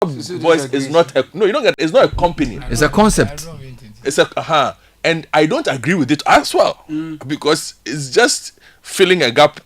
Boys is not a no. You don't get. It's not a company. It's a concept. It's a and I don't agree with it as well because it's just filling a gap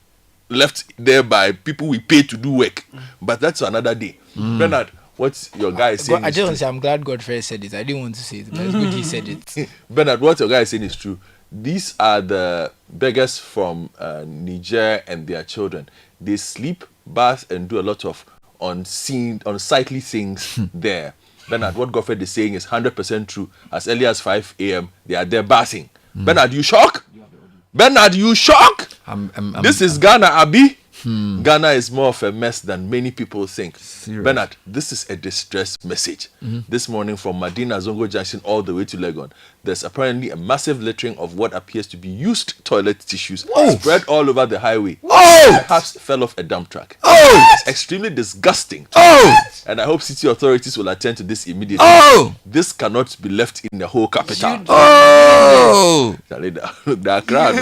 left there by people we pay to do work. But that's another day. Bernard, what's your guy saying? I just want to say I'm glad Godfrey said it. I didn't want to say it, but it's good he said it. Bernard, what your guy is saying is true. These are the beggars from Niger and their children. They sleep, bath, and do a lot of unsightly things there. Bernard, what Godfrey is saying is 100% true. As early as 5 a.m., they are there bathing. Bernard, you shock? Bernard, you shock? This is Ghana, Abi. Ghana is more of a mess than many people think. Serious. Bernard, this is a distress message. This morning from Madina Zongo Junction all the way to Legon, there's apparently a massive littering of what appears to be used toilet tissues spread all over the highway. Perhaps fell off a dump truck. It's extremely disgusting. And I hope city authorities will attend to this immediately. This cannot be left in the whole capital. The crowd.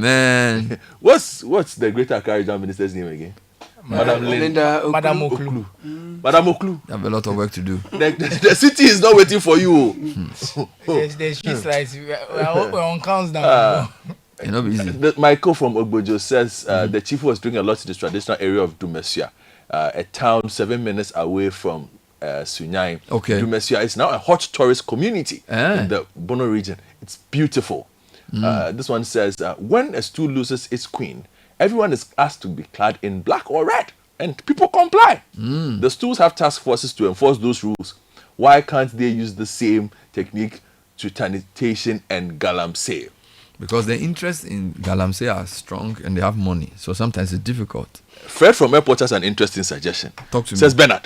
Man. What's the Greater Accra Regional Minister's name again? Madam Oklu. Madam Oklu. You have a lot of work to do. The city is not waiting for you. There's street lights. We're on counts now. It's not easy. Michael from Ogbojo says the chief was doing a lot in this traditional area of Dumesia, a town 7 minutes away from Sunyai. Okay. Dumesia is now a hot tourist community in the Bono region. It's beautiful. This one says, when a stool loses its queen, everyone is asked to be clad in black or red, and people comply. The stools have task forces to enforce those rules. Why can't they use the same technique to sanitation and galamsey? Because the interest in galamsey are strong and they have money, so sometimes it's difficult. Fred from Airport has an interesting suggestion. Talk to me. Says Bernard,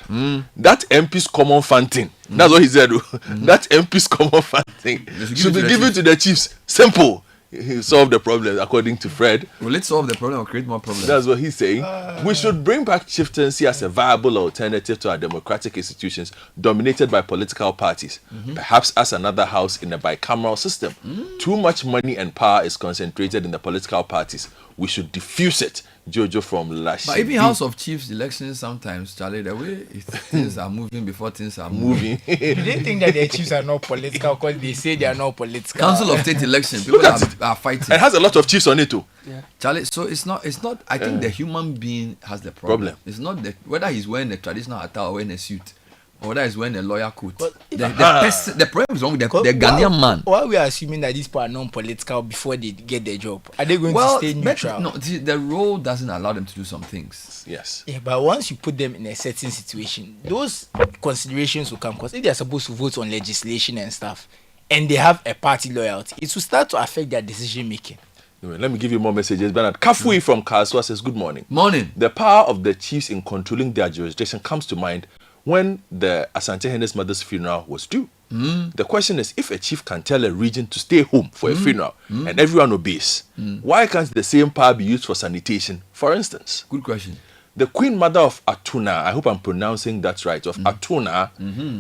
that MP's common fund thing. That's what he said. That MP's common fund thing should be given to the chiefs. Simple. He solved the problem according to Fred. Will it solve the problem or create more problems? That's what he's saying. We should bring back chieftaincy as a viable alternative to our democratic institutions dominated by political parties. Perhaps as another house in a bicameral system. Too much money and power is concentrated in the political parties. We should diffuse it. Jojo from Lash. But even House of Chiefs elections sometimes, Charlie, the way things are moving before things are moving. Do they think that their chiefs are not political because they say they are not political? Council of State election, people are fighting. It has a lot of chiefs on it too. Yeah. Charlie, so it's not. I think the human being has the problem. It's not whether he's wearing a traditional attire or wearing a suit. Or that is when a lawyer could. The problem is wrong with the Ghanaian man. Why we are assuming that these people are non-political before they get their job? Are they going to stay neutral? No, the role doesn't allow them to do some things. Yes. Yeah, but once you put them in a certain situation, those considerations will come. Because if they are supposed to vote on legislation and stuff, and they have a party loyalty, it will start to affect their decision making. Let me give you more messages. Bernard Kafui from Kaswa says, good morning. Morning. The power of the chiefs in controlling their jurisdiction comes to mind when the Asante Henne's mother's funeral was due. The question is, if a chief can tell a region to stay home for a funeral and everyone obeys, why can't the same power be used for sanitation, for instance? Good question. The queen mother of Atuna, I hope I'm pronouncing that right, of Atuna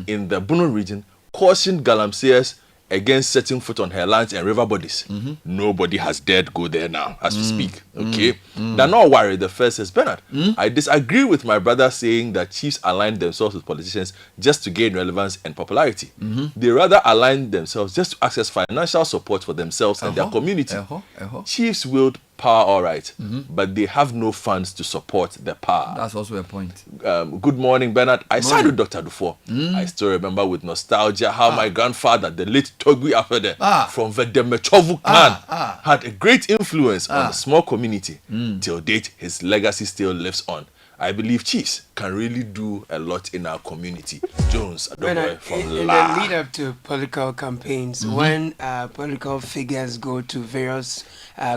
in the Bono region, cautioned galamseyers against setting foot on her lands and river bodies. Nobody has dared go there now as we speak. Okay? Now, not worry. The first says, Bernard, I disagree with my brother saying that chiefs align themselves with politicians just to gain relevance and popularity. They rather align themselves just to access financial support for themselves and their community. Chiefs wield power, all right, but they have no funds to support the power. That's also a point. Good morning, Bernard. I side with Dr. Dufour. I still remember with nostalgia how my grandfather, the late Togui Afede from Vedemechovu clan, had a great influence on the small community. Till date, his legacy still lives on. I believe chiefs can really do a lot in our community. Jones, Bernard, from in the lead up to political campaigns, when political figures go to various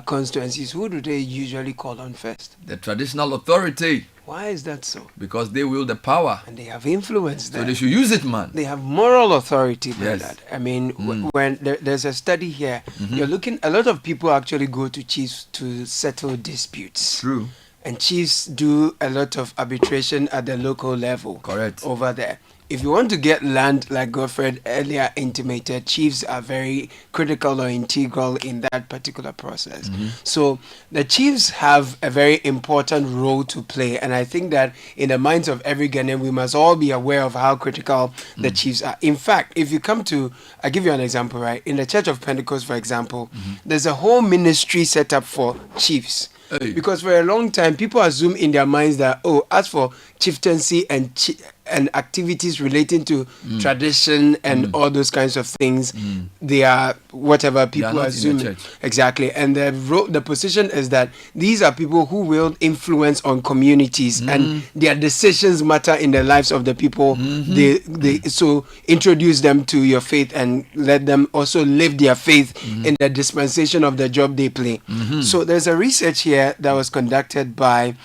constituencies, who do they usually call on first? The traditional authority. Why is that so? Because they wield the power. And they have influence there. So they should use it, man. They have moral authority, Bernard. Yes. I mean, when there's a study here, you're looking, a lot of people actually go to chiefs to settle disputes. True. and chiefs do a lot of arbitration at the local level. Correct. Over there. If you want to get land, like Godfred earlier intimated, chiefs are very critical or integral in that particular process. So the chiefs have a very important role to play, and I think that in the minds of every Ghanaian, we must all be aware of how critical the chiefs are. In fact, if you come to, I'll give you an example, right? In the Church of Pentecost, for example, there's a whole ministry set up for chiefs. Hey. Because for a long time, people assume in their minds that, as for chieftaincy and activities relating to tradition and all those kinds of things, they are whatever people assume. Exactly. And the position is that these are people who wield influence on communities and their decisions matter in the lives of the people. They so introduce them to your faith and let them also live their faith in the dispensation of the job they play. So there's a research here that was conducted by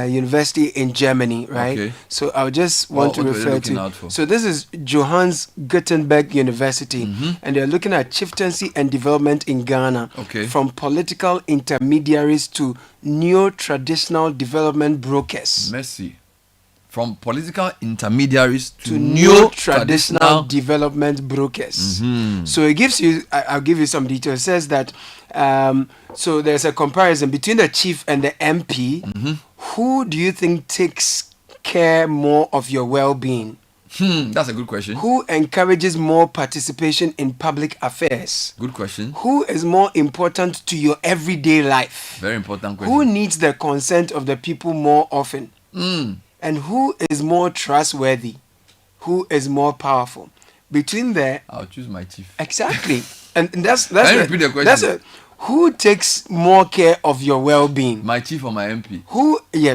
university in Germany, right? Okay. So I just want to refer to. So this is Johannes Gutenberg University, and they're looking at chieftaincy and development in Ghana, from political intermediaries to neo-traditional development brokers. Mercy. From political intermediaries to neo-traditional development brokers. So it gives you, I'll give you some details. It says that, so there's a comparison between the chief and the MP. Who do you think takes care more of your well-being? That's a good question. Who encourages more participation in public affairs? Good question. Who is more important to your everyday life? Very important question. Who needs the consent of the people more often? And who is more trustworthy? Who is more powerful? Between there, I'll choose my chief. Exactly. And that's repeat the question. That's who takes more care of your well-being? My chief or my MP?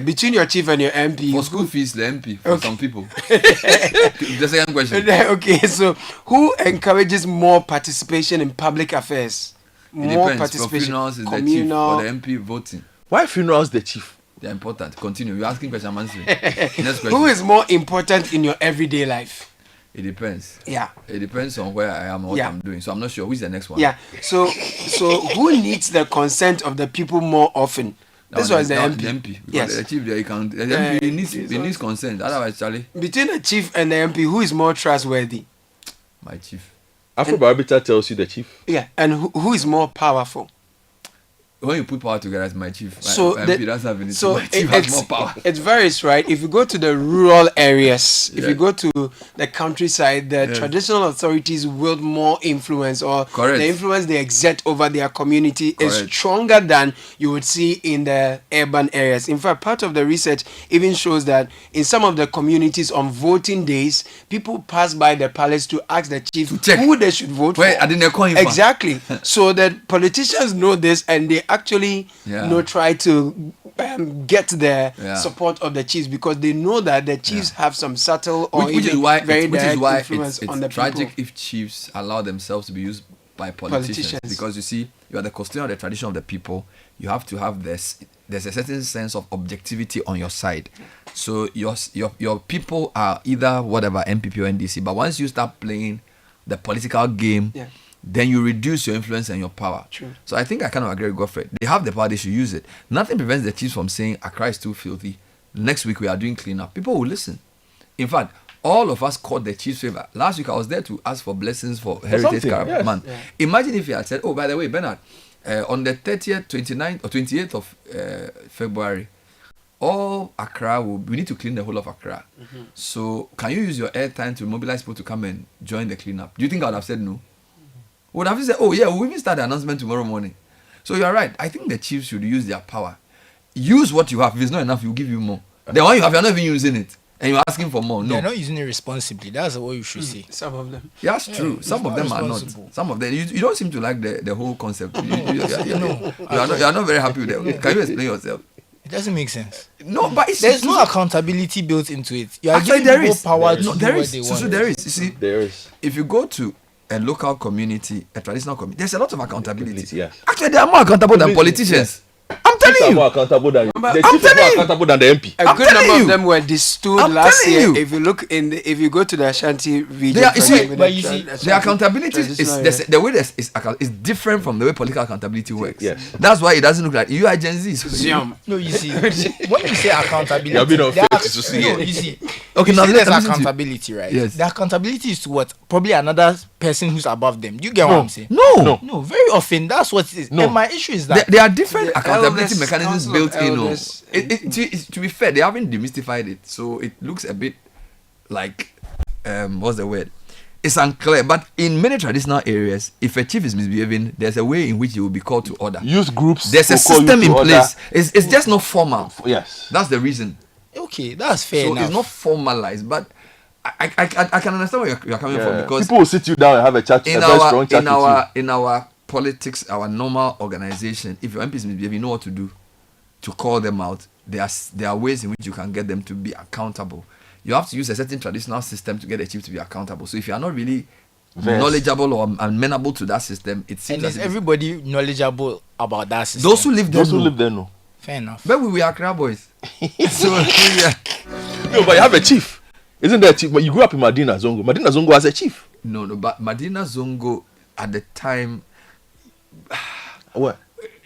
Between your chief and your MP. For school fees, the MP for some people. The second question. Okay, so who encourages more participation in public affairs? More participation. For funerals is the chief, or the MP voting. Why funerals the chief? They're important. Continue. You're asking question, I'm answering. Next question. Who is more important in your everyday life? It depends. Yeah. It depends on where I am, what I'm doing. So I'm not sure. Who's the next one? Yeah. So who needs the consent of the people more often? This was the MP. The MP. Yes. The chief, the MP needs consent. Otherwise, Charlie. Between the chief and the MP, who is more trustworthy? My chief. Afrobarometer tells you the chief. Yeah. And who is more powerful? When you put power together as my chief, so my MP doesn't have anything. So my chief has more power. It varies, right? If you go to the rural areas, if you go to the countryside, the traditional authorities wield more influence, or the influence they exert over their community is stronger than you would see in the urban areas. In fact, part of the research even shows that in some of the communities on voting days, people pass by the palace to ask the chief who they should vote for. Exactly. So the politicians know this, and they actually try to get the support of the chiefs, because they know that the chiefs have some subtle or very direct influence on the people. It's tragic if chiefs allow themselves to be used by politicians. Because you see, you are the custodian of the tradition of the people. You have to have this. There's a certain sense of objectivity on your side. So your people are either whatever, MPP or NDC. But once you start playing the political game, then you reduce your influence and your power. True. So I think I kind of agree with Godfrey. They have the power, they should use it. Nothing prevents the chiefs from saying Accra is too filthy. Next week we are doing cleanup. People will listen. In fact, all of us caught the chief's favor. Last week I was there to ask for blessings for Heritage Month. Yeah. Imagine if he had said, oh, by the way, Bernard, on the 30th, 29th or 28th of February, all Accra, we need to clean the whole of Accra. So can you use your airtime to mobilize people to come and join the cleanup? Do you think I would have said no? Would have said, oh yeah, we'll even start the announcement tomorrow morning. So you're right. I think the chiefs should use their power. Use what you have. If it's not enough, we'll give you more. The one you have, you're not even using it. And you're asking for more. No. They're not using it responsibly. That's what you should say. Some of them. Yeah, that's true. Some of them are not. Some of them. You don't seem to like the whole concept. You're not very happy with it. Can you explain yourself? It doesn't make sense. No, but there's no accountability built into it. You are actually, giving people power to do what they want. So there is. You see, there is. If you go to a local community, a traditional community, there's a lot of accountability. Yes. Actually, they are more accountable than politicians. I'm telling Chiefs are you. more accountable than But the I'm chief is more telling you. accountable than the MP. A I'm good telling number you. of them were distilled I'm last telling year. you. If you look if you go to the Ashanti region, They are- you for see, example, but you see, The accountability is the way is different from the way political accountability works. Yes. That's why it doesn't look like you are Gen Z. So Zion. No, you see, when you say accountability, You're being unfair there to see no, it. you see, Okay, you now say let's there's listen to you. accountability, right? Yes. The accountability is to what? Probably another person who's above them. Do you get what I'm saying? No. No, very often that's what it is. No. And my issue is that There are different The accountability elders, mechanisms council built of in. elders. To be fair, they haven't demystified it, so it looks a bit like what's the word? It's unclear. But in many traditional areas, if a chief is misbehaving, there's a way in which he will be called to order. Youth groups. There's a will call you system to in order. place. It's just not formal. Yes. That's the reason. okay, that's fair So enough. it's not formalized, but I can understand where you're coming from, because people will sit you down and have a chat, a in very strong chat with you. in our politics, our normal organization, if your MP is misbehaving, you know what to do to call them out. There are ways in which you can get them to be accountable. You have to use a certain traditional system to get a chief to be accountable. So if you are not really knowledgeable or amenable to that system, it seems and as is if everybody knowledgeable about that system? those who live there Those who know. live there know. Fair enough. But we are crab boys. So yeah. No, but you have a chief. Isn't there a chief? But you grew up in Medina Zongo. Medina Zongo has a chief. No, but Medina Zongo at the time, What?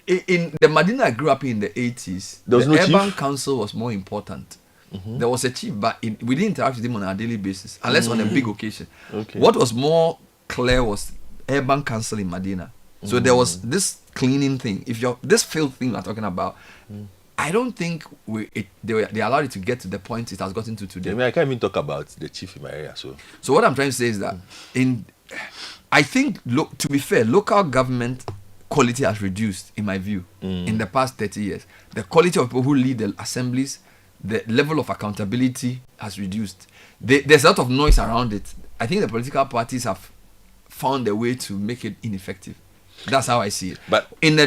in the Medina I grew up in the 80s, There was the no urban chief? council was more important. There was a chief, but we didn't interact with him on a daily basis, unless on a big occasion. Okay. What was more clear was urban council in Medina. So there was this cleaning thing. If you're this filth thing we're talking about, I don't think they allowed it to get to the point it has gotten to today. I mean, I can't even talk about the chief in my area. So So what I'm trying to say is that I think, to be fair, local government quality has reduced, in my view, in the past 30 years. The quality of people who lead the assemblies, the level of accountability has reduced. There's a lot of noise around it. I think the political parties have found a way to make it ineffective. That's how I see it. But under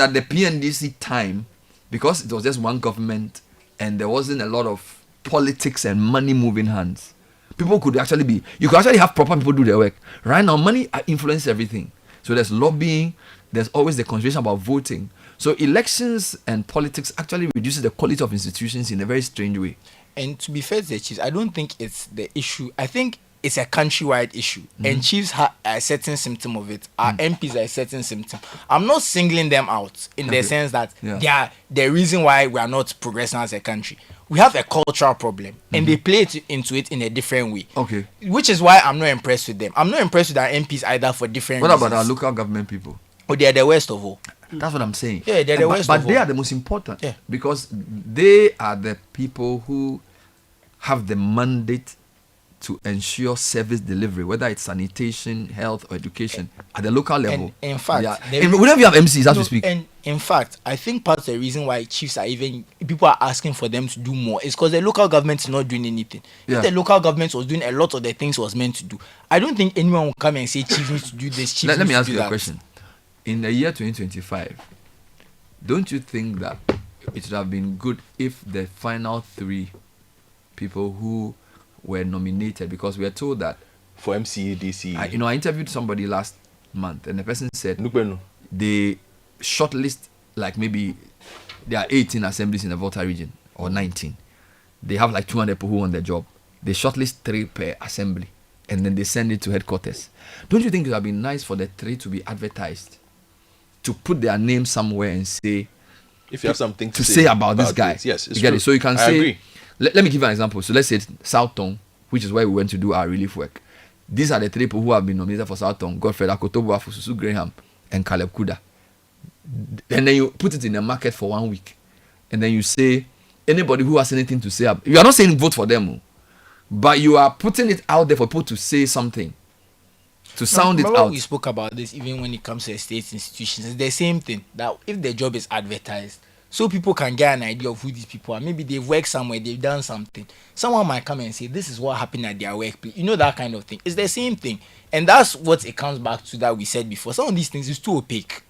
the PNDC time, because it was just one government and there wasn't a lot of politics and money moving hands, you could actually have proper people do their work. Right now, money influences everything. So there's lobbying, there's always the conversation about voting. So elections and politics actually reduces the quality of institutions in a very strange way. And to be fair to the chiefs, I don't think it's the issue. I think it's a countrywide issue. And chiefs have a certain symptom of it. Our MPs are a certain symptom. I'm not singling them out in the sense that they are the reason why we are not progressing as a country. We have a cultural problem, and they play into it in a different way. Okay. Which is why I'm not impressed with them. I'm not impressed with our MPs either for different What reasons. about our local government people? Oh, they are the worst of all. That's what I'm saying. Yeah, they're the worst but of they all. are the most important. Yeah. Because they are the people who have the mandate to ensure service delivery, whether it's sanitation, health, or education, at the local level. And in fact, we don't even have MCs as we speak. And in fact, I think part of the reason why chiefs are people are asking for them to do more is because the local government is not doing anything. Yeah. If the local government was doing a lot of the things it was meant to do, I don't think anyone will come and say chiefs need to do this. Chiefs Let need me to ask do you a that. question. In the year 2025, don't you think that it would have been good if the final 3 people who were nominated, because we are told that for MCA, DC, I interviewed somebody last month and the person said Nukbenu. they shortlist, like maybe there are 18 assemblies in the Volta region or 19. They have like 200 people who want the job. They shortlist 3 per assembly and then they send it to headquarters. Don't you think it would have been nice for the 3 to be advertised, to put their name somewhere and say, if you have something to say about this guy? it, yes, it's you get true. it. So you can I say, agree. let me give you an example. So let's say South Tong, which is where we went to do our relief work. These are the 3 people who have been nominated for South Tong: Godfred Akotobo, Susu Graham, and Caleb Kuda. And then you put it in the market for 1 week, and then you say, anybody who has anything to say, you are not saying vote for them, but you are putting it out there for people to say something, to sound it Remember out. we spoke about this even when it comes to state institutions. It's the same thing, that if the job is advertised, so people can get an idea of who these people are. Maybe they've worked somewhere, they've done something. Someone might come and say, this is what happened at their workplace. You know, that kind of thing. It's the same thing. And that's what it comes back to that we said before. Some of these things is too opaque.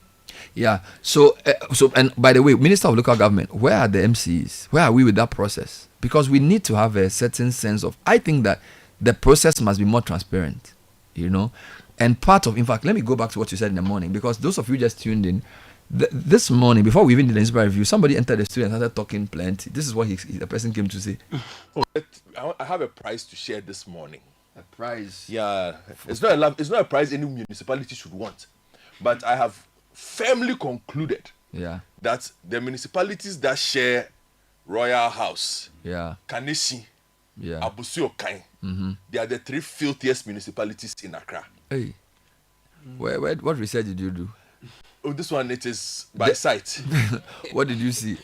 Yeah. So and by the way, Minister of Local Government, where are the MCs? Where are we with that process? Because we need to have a certain sense of, I think that the process must be more transparent, and part of, in fact, let me go back to what you said in the morning, because those of you just tuned in, This morning, before we even did the newspaper review, somebody entered the studio and started talking plenty. This is what the person came to say. I have a prize to share this morning. A prize? Yeah. It's not a prize any municipality should want. But I have firmly concluded that the municipalities that share Royal House, Kaneshie, Abusi Okai, they are the 3 filthiest municipalities in Accra. Hey. What research did you do? Oh, this one, it is by sight. What did you see?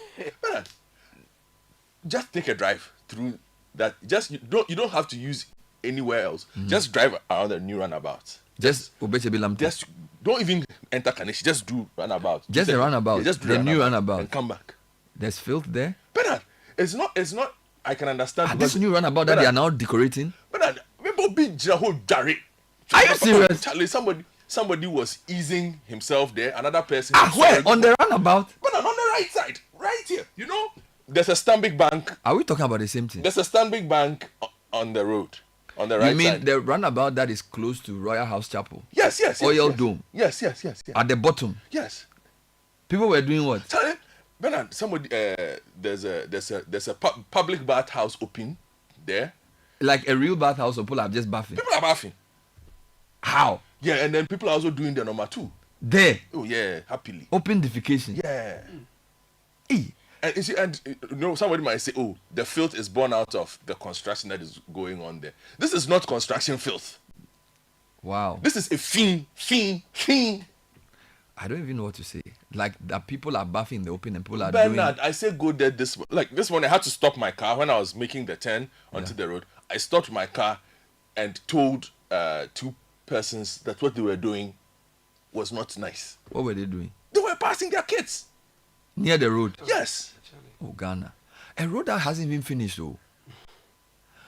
Just take a drive through that. You don't have to use anywhere else. Just drive around the new roundabout. Just don't even enter Kaneshie. Just do roundabout. Just the roundabout. Just do the new roundabout and come back. There's filth there. Bernard, it's not. I can understand. This new roundabout that they are now decorating. Bernard, people be whole Are you serious? Charlie, somebody was easing himself there. Another person. Where? On the roundabout? But on the right side, right here. You know, there's a Stanbic Bank. Are we talking about the same thing? There's a Stanbic Bank on the road, on the right side. You mean the roundabout that is close to Royal House Chapel? Yes. Oil Dome. Yes. At the bottom. Yes. People were doing what? Charlie, Bernard, somebody there's a public bathhouse open there. Like a real bathhouse, or people are just bathing. People are bathing. How? Yeah, and then people are also doing the number 2. There. Oh yeah, happily. Open defecation. Yeah. Hey. And you see, somebody might say, "Oh, the filth is born out of the construction that is going on there." This is not construction filth. Wow. This is a thing. I don't even know what to say. Like that people are bathing in the open and people are Bernard, I say go there this morning. I had to stop my car when I was making the turn onto the road. I stopped my car and told 2 persons that what they were doing was not nice. What were they doing? They were passing their kids near the road. Yes. Oh, Ghana, a road that hasn't even finished though.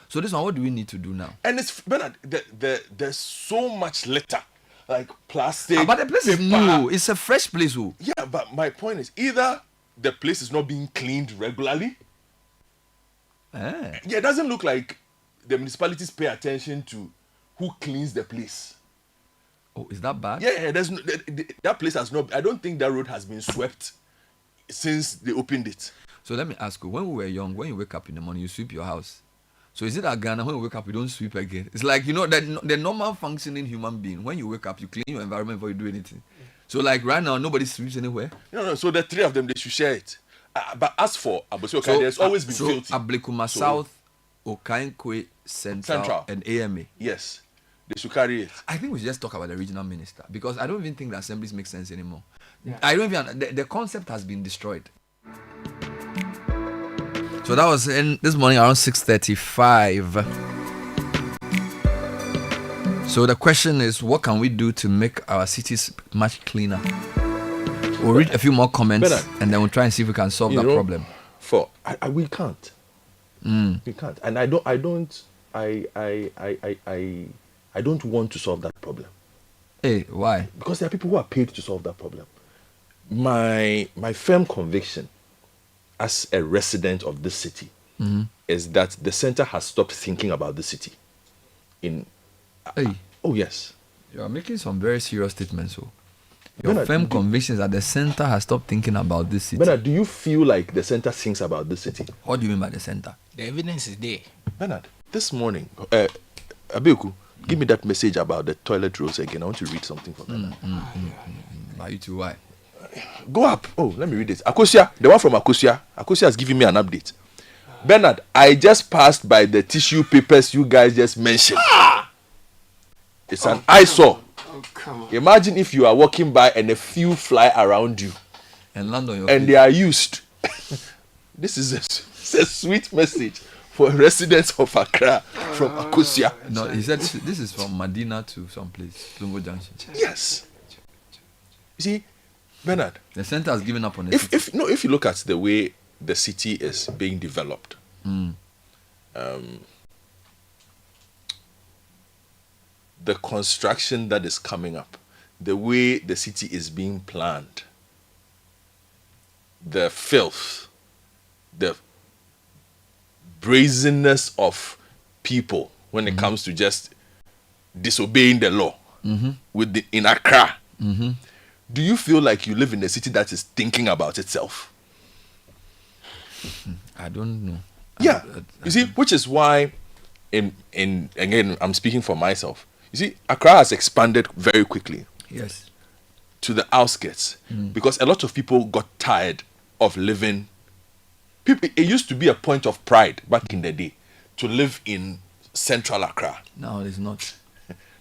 So this one, what do we need to do now? And it's Bernard. There's so much litter, like plastic. But the place is new. It's a fresh place, oh. Yeah, but my point is either the place is not being cleaned regularly. Yeah, it doesn't look like the municipalities pay attention to who cleans the place. Oh, is that bad? Yeah, that place has not. I don't think that road has been swept since they opened it. So let me ask you: when we were young, when you wake up in the morning, you sweep your house. So is it that Ghana when you wake up you don't sweep again? It's like the normal functioning human being. When you wake up, you clean your environment before you do anything. So like right now, nobody sweeps anywhere. No. So the 3 of them they should share it. But as for Abusi Okai, there's always been filthy. Ablekuma South, Okankwe Central, and AMA. Yes. They should carry it. I think we should just talk about the regional minister because I don't even think the assemblies make sense anymore. Yeah. I don't even. The concept has been destroyed. So that was in this morning around 6:35. So the question is, what can we do to make our cities much cleaner? We'll read a few more comments and then we'll try and see if we can solve that problem. We can't. We can't, and I don't want to solve that problem. Hey, why? Because there are people who are paid to solve that problem. My firm conviction as a resident of this city is that the center has stopped thinking about the city. Oh yes. You are making some very serious statements. So your firm conviction is that the center has stopped thinking about this city. Bernard, do you feel like the center thinks about this city? What do you mean by the center? The evidence is there. Bernard, this morning, Abeku, give me that message about the toilet rolls again. I want to read something from Bernard. Are you too why? Go up. Oh, let me read this. Akosia, the one from Akosia. Akosia has given me an update. Bernard, I just passed by the tissue papers you guys just mentioned. It's an eyesore. Come on. Imagine if you are walking by and a few fly around you. And land on your and feet. They are used. This is a sweet message for residents of Accra from Akosia. No, he said this is from Medina to some place, Lungo Junction. Yes. You see, Bernard, the center has given up on it. If you look at the way the city is being developed, the construction that is coming up, the way the city is being planned, the filth, the brazenness of people when it comes to just disobeying the law in Accra. do you feel like you live in a city that is thinking about itself? I don't know. Yeah. You see, which is why in again, I'm speaking for myself. You see, Accra has expanded very quickly. Yes. To the outskirts, because a lot of people got tired of living. People, it used to be a point of pride back in the day to live in central Accra. No, it's not.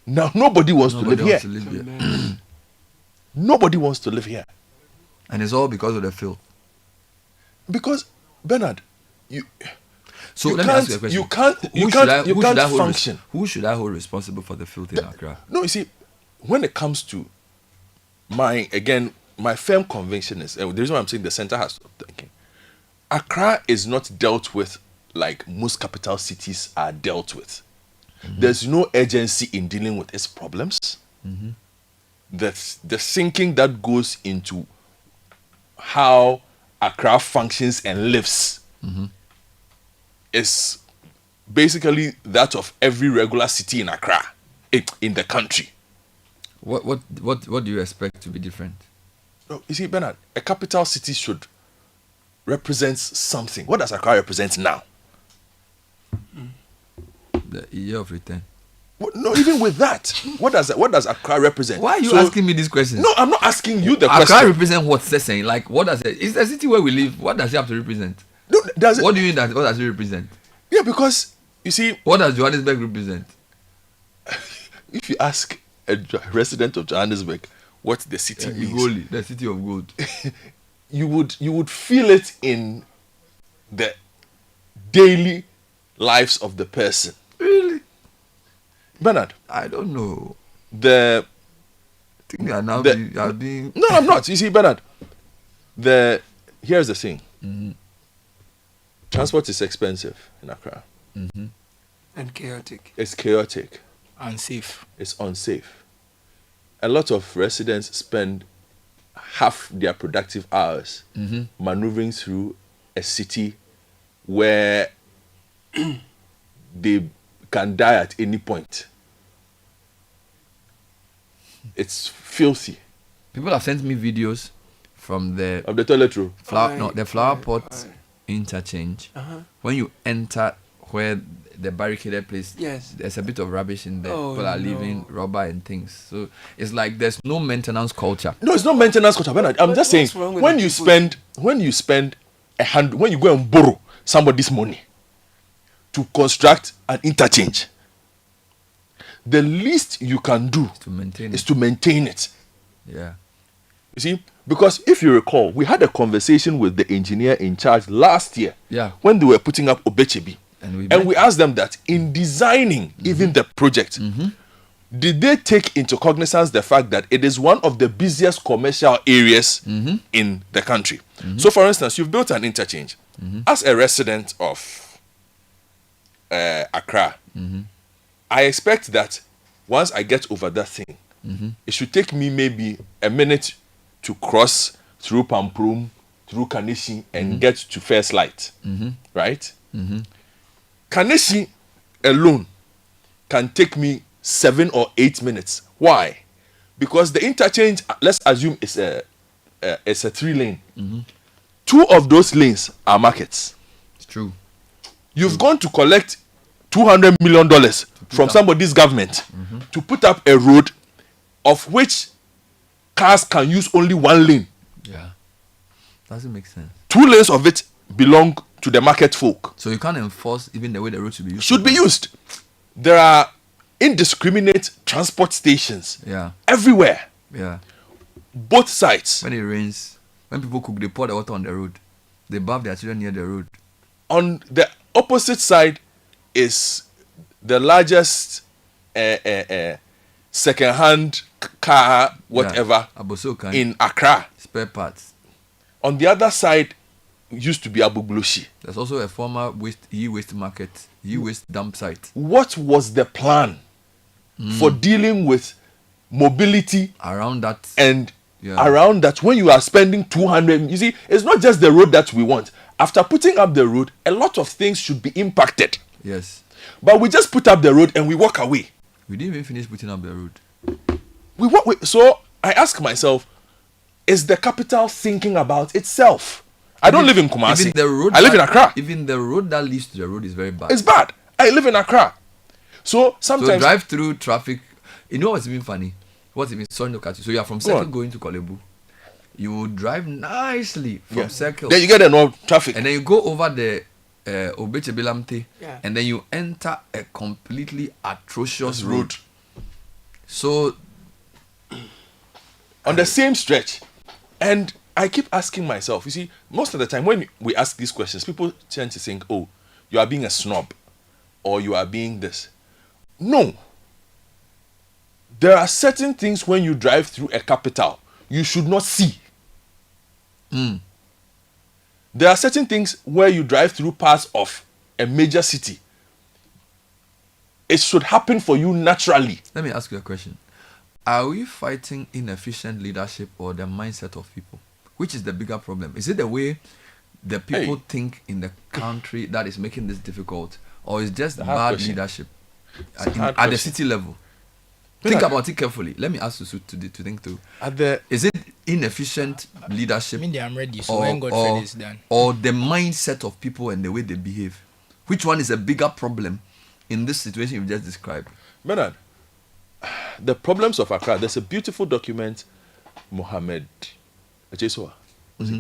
Now nobody wants to live here. Nobody wants to live here. And it's all because of the filth. Because Bernard, let me ask you a question. You can't function. Who should I hold responsible for the filth in Accra? No, you see, when it comes to my firm conviction is, the reason why I'm saying the center has stopped thinking, Accra is not dealt with like most capital cities are dealt with. There's no urgency in dealing with its problems. That's the thinking that goes into how Accra functions and lives is basically that of every regular city in Accra, in the country. What do you expect to be different? No, you see, Bernard, a capital city should represent something. What does Accra represent now? The year of return. No, even with that, what does Accra represent? Why are you asking me this question? No, I'm not asking you the question. Accra represent what? Saying like, what does it? It's the city where we live. What does it have to represent? No, what do you mean that? What does it represent? Yeah, because you see, what does Johannesburg represent? If you ask a resident of Johannesburg what the city means, Igoli, the city of gold, you would feel it in the daily lives of the person. Really? Bernard, I don't know. I think you are now being... No, I'm not. You see, Bernard, here's the thing. Transport is expensive in Accra. And chaotic. It's chaotic. Unsafe. It's unsafe. A lot of residents spend half their productive hours maneuvering through a city where they can die at any point. It's filthy. People have sent me videos from the toilet roll. The flower pot interchange. When you enter where the barricaded place, there's a bit of rubbish in there. People are leaving rubber and things. So it's like there's no maintenance culture. No, it's not maintenance culture. I'm just saying, when you go and borrow somebody's money to construct an interchange, the least you can do is to maintain it. Yeah. You see, because if you recall, we had a conversation with the engineer in charge last year when they were putting up Obechebi. And we asked them that in designing even the project, did they take into cognizance the fact that it is one of the busiest commercial areas in the country? So, for instance, you've built an interchange. As a resident of Accra, I expect that once I get over that thing, it should take me maybe a minute to cross through Pamprum, through Kaneshie, and get to First Light. Right? Kaneshie alone can take me 7 or 8 minutes. Why? Because the interchange, let's assume it's a 3-lane. 2 of those lanes are markets. It's true. You've gone to collect $200 million from somebody's government to put up a road of which cars can use only 1 lane. Yeah. Doesn't make sense. 2 lanes of it belong to the market folk. So you can't enforce even the way the road should be used. There are indiscriminate transport stations everywhere. Yeah. Both sides. When it rains, when people cook, they pour the water on the road. They bathe their children near the road. On the opposite side is the largest second-hand car, whatever, in Accra. Spare parts. On the other side used to be Abugloshi. There's also a former e-waste market, e-waste dump site. What was the plan for dealing with mobility around that? And around that, when you are spending 200, you see, it's not just the road that we want. After putting up the road, a lot of things should be impacted. Yes. But we just put up the road and we walk away. We didn't even finish putting up the road. So I ask myself, is the capital thinking about itself? I don't live in Kumasi. Even the road I live in Accra. Even the road that leads to the road is very bad. It's bad. I live in Accra. So sometimes... So drive through traffic. You know what's even funny? What's even... Sorry, look at you. So you are from Circle going to Kolebu. You will drive nicely from Circle. Then you get no traffic. And then you go over the Obechebelamte. Yeah. And then you enter a completely atrocious road. So... on the same stretch. And I keep asking myself, you see, most of the time when we ask these questions, people tend to think, oh, you are being a snob or you are being this. No. There are certain things when you drive through a capital you should not see. There are certain things where you drive through parts of a major city. It should happen for you naturally. Let me ask you a question. Are we fighting inefficient leadership or the mindset of people? Which is the bigger problem? Is it the way the people think in the country that is making this difficult, or is just bad leadership at the city level? Think about it carefully. Let me ask you to think through. Is it inefficient leadership? I'm ready. So when Godfrey is done, or the mindset of people and the way they behave? Which one is a bigger problem in this situation you've just described? Bernard, the problems of Accra. There's a beautiful document, Mohammed Echesoa,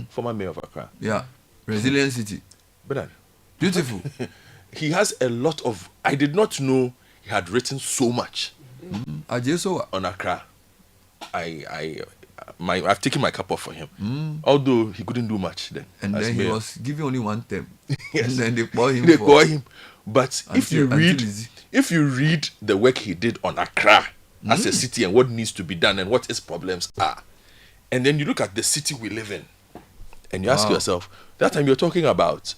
former mayor of Accra. Yeah, resilient city. Bernard, beautiful. He has a lot of. I did not know he had written so much on Accra. I've taken my cap off for him, although he couldn't do much then. And then he was given only one term. Yes. And then they bought him. But if you read the work he did on Accra as a city and what needs to be done and what its problems are, and then you look at the city we live in, and you ask yourself, that time you're talking about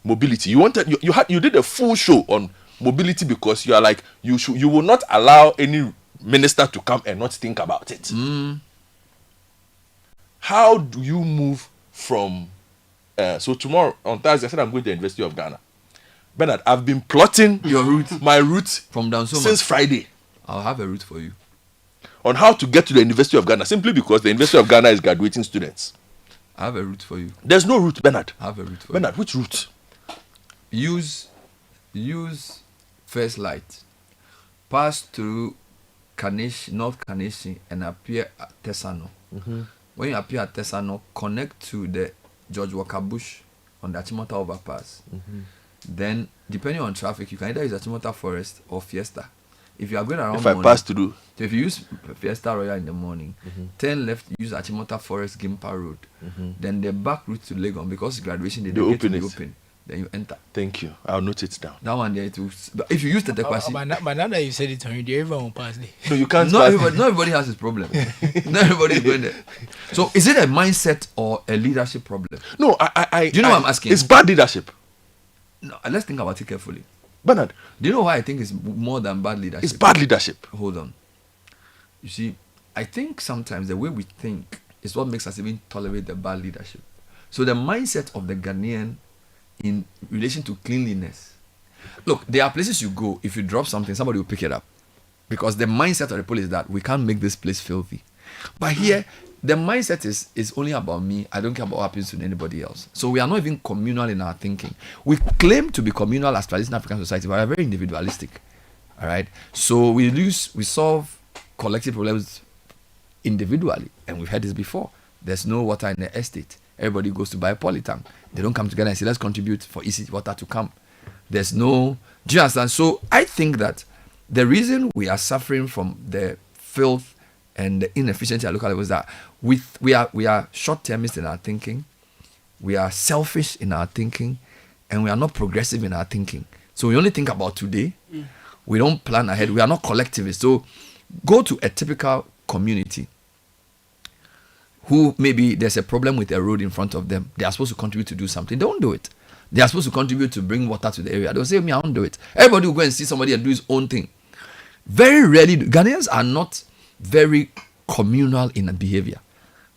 mobility. You did a full show on mobility because you are like you will not allow any minister to come and not think about it. How do you move from so tomorrow on Thursday I said I'm going to the University of Ghana. Bernard, I've been plotting my route from down since Friday. I'll have a route for you on how to get to the University of Ghana, simply because the University of Ghana is graduating students. I have a route for you. There's no route, Bernard. I have a route for Bernard, which route? Use First Light, pass through North Kaneshi, and appear at Tesano. When you appear at Tesano, connect to the George Walker Bush on the Achimota overpass. Then, depending on traffic, you can either use Achimota Forest or Fiesta. If you are going around, I pass through, so if you use Fiesta Royal in the morning, turn left, use Achimota Forest Gimpa Road. Then the back route to Legon, because graduation they open. Then you enter. Thank you. I'll note it down. That one there, if you use the Tekwasi. But now that you said it, Tony, everyone will pass there. No, you can't. Not everybody has his problem. Not everybody is going there. So is it a mindset or a leadership problem? No, Do you know what I'm asking? It's bad leadership. No, let's think about it carefully. Bernard, do you know why I think it's more than bad leadership? It's bad leadership. Hold on. You see, I think sometimes the way we think is what makes us even tolerate the bad leadership. So the mindset of the Ghanaian in relation to cleanliness. Look, there are places you go, if you drop something, somebody will pick it up. Because the mindset of the police is that we can't make this place filthy. But here, the mindset is only about me. I don't care about what happens to anybody else. So we are not even communal in our thinking. We claim to be communal as traditional African society, but we are very individualistic. All right? So we solve collective problems individually. And we've heard this before. There's no water in the estate. Everybody goes to buy a polytank. They don't come together and say, let's contribute for easy water to come. There's no... Do you understand? So I think that the reason we are suffering from the filth and the inefficiency at local level is that we are short-termist in our thinking, we are selfish in our thinking, and we are not progressive in our thinking. So we only think about today. We don't plan ahead. We are not collectivists. So go to a typical community who maybe there's a problem with a road in front of them. They are supposed to contribute to do something. They don't do it. They are supposed to contribute to bring water to the area. They'll say, me, I don't do it. Everybody will go and see somebody and do his own thing. Very rarely, Ghanaians are not very communal in behavior.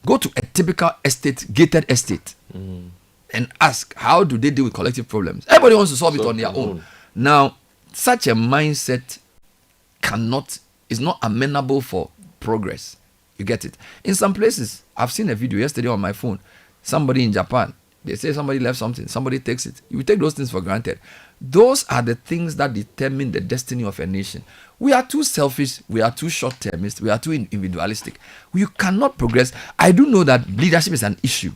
Go to a typical estate, gated estate, and ask, how do they deal with collective problems? Everybody wants to solve it on their own. Now, such a mindset is not amenable for progress. You get it? In some places, I've seen a video yesterday on my phone. Somebody in Japan, they say somebody left something, somebody takes it. You take those things for granted. Those are the things that determine the destiny of a nation. We are too selfish, we are too short-termist, we are too individualistic. You cannot progress. I do know that leadership is an issue,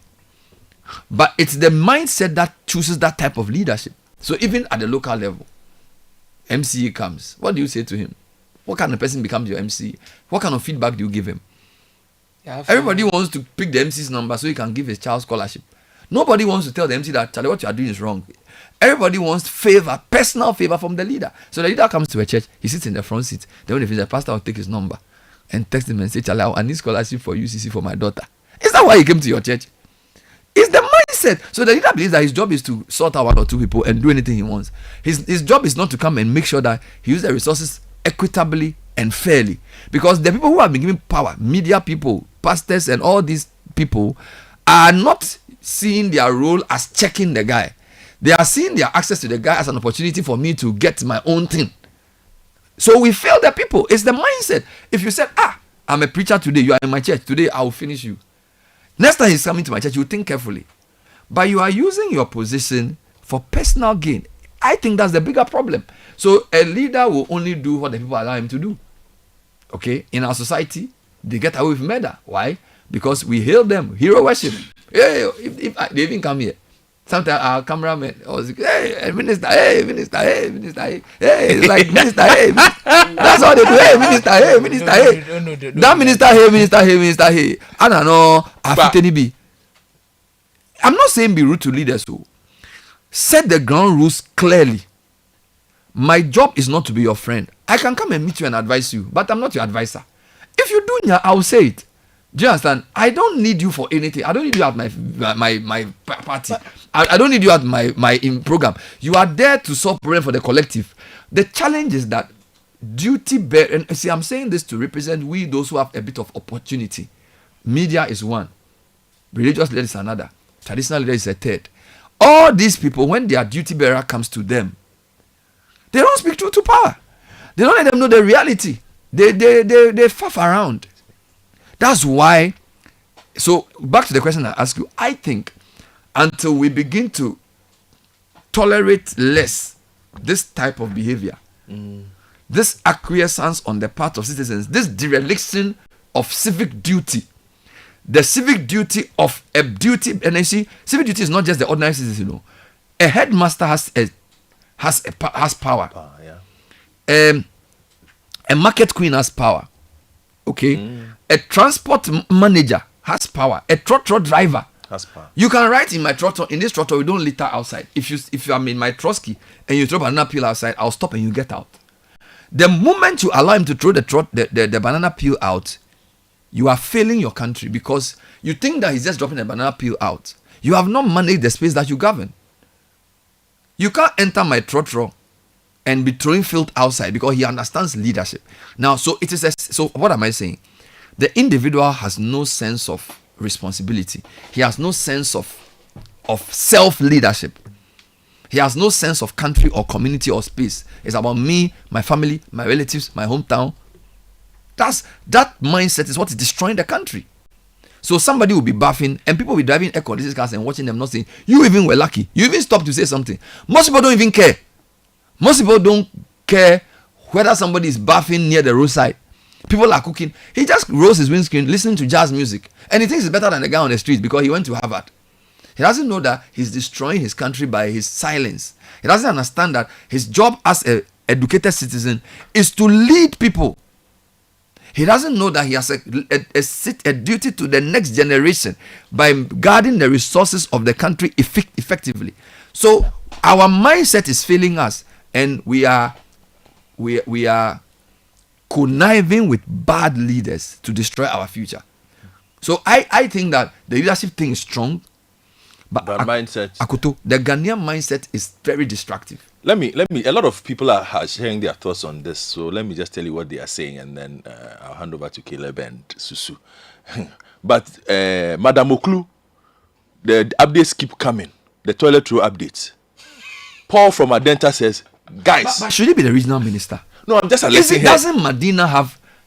but it's the mindset that chooses that type of leadership. So even at the local level, MCA comes, what do you say to him? What kind of person becomes your MC? What kind of feedback do you give him? Everybody wants to pick the MC's number so he can give his child scholarship. Nobody wants to tell the MC that, Charlie, what you are doing is wrong. Everybody wants favor, personal favor from the leader. So the leader comes to a church, he sits in the front seat. Then when he finishes, the pastor will take his number and text him and say, Charlie, I need scholarship for UCC for my daughter. Is that why he came to your church? It's the mindset. So the leader believes that his job is to sort out one or two people and do anything he wants. His job is not to come and make sure that he uses the resources equitably and fairly. Because the people who have been given power, media people, pastors and all these people, are not seeing their role as checking the guy. They are seeing their access to the guy as an opportunity for me to get my own thing. So we fail the people. It's the mindset. If you said, I'm a preacher today, you are in my church, today I will finish you. Next time he's coming to my church, you think carefully. But you are using your position for personal gain. I think that's the bigger problem. So a leader will only do what the people allow him to do. Okay? In our society, they get away with murder. Why? Because we hail them, hero worship. Hey, if they even come here, sometimes our cameraman was like, hey, minister, hey, minister, hey, minister, hey, it's like minister, hey, that's all they do, hey, minister, hey, minister, hey. That minister, hey, minister, hey, minister, hey. I don't know, I'm not saying be rude to leaders, so set the ground rules clearly. My job is not to be your friend. I can come and meet you and advise you, but I'm not your advisor. If you do it, I will say it. Do you understand? I don't need you for anything. I don't need you at my party. I don't need you at my program. You are there to solve problems for the collective. The challenge is that duty bear. And see, I'm saying this to represent we those who have a bit of opportunity. Media is one. Religious leader is another. Traditional leader is a third. All these people, when their duty bearer comes to them, they don't speak truth to power. They don't let them know the reality. They faff around. That's why. So back to the question I asked you. I think until we begin to tolerate less this type of behavior, this acquiescence on the part of citizens, this dereliction of civic duty, the civic duty of a duty, and I see civic duty is not just the ordinary citizen. You know, a headmaster has power. A market queen has power. Okay. A transport manager has power. A trotro driver has power. You can write in my trotro, in this trotro, we don't litter outside. If you are in my Trotsky and you throw banana peel outside, I'll stop and you get out. The moment you allow him to throw the banana peel out, you are failing your country because you think that he's just dropping the banana peel out. You have not managed the space that you govern. You can't enter my trotro and be throwing filth outside because he understands leadership. Now, so it is so what am I saying? The individual has no sense of responsibility. He has no sense of self-leadership. He has no sense of country or community or space. It's about me, my family, my relatives, my hometown. That mindset is what is destroying the country. So somebody will be bathing and people will be driving air-conditioned cars and watching them not saying, you even were lucky. You even stopped to say something. Most people don't even care. Most people don't care whether somebody is bathing near the roadside. People are cooking. He just rolls his windscreen listening to jazz music. And he thinks it's better than the guy on the street because he went to Harvard. He doesn't know that he's destroying his country by his silence. He doesn't understand that his job as an educated citizen is to lead people. He doesn't know that he has a duty to the next generation by guarding the resources of the country effectively. So our mindset is failing us, and we are conniving with bad leaders to destroy our future. So I think that the leadership thing is strong, but mindset. Akoto, the Ghanaian mindset is very destructive. Let me. A lot of people are sharing their thoughts on this. So let me just tell you what they are saying, and then I'll hand over to Caleb and Susu. But Madam Oklu, the updates keep coming. The toilet roll updates. Paul from Adenta says, guys. But should he be the regional minister? No, I'm just alerting her.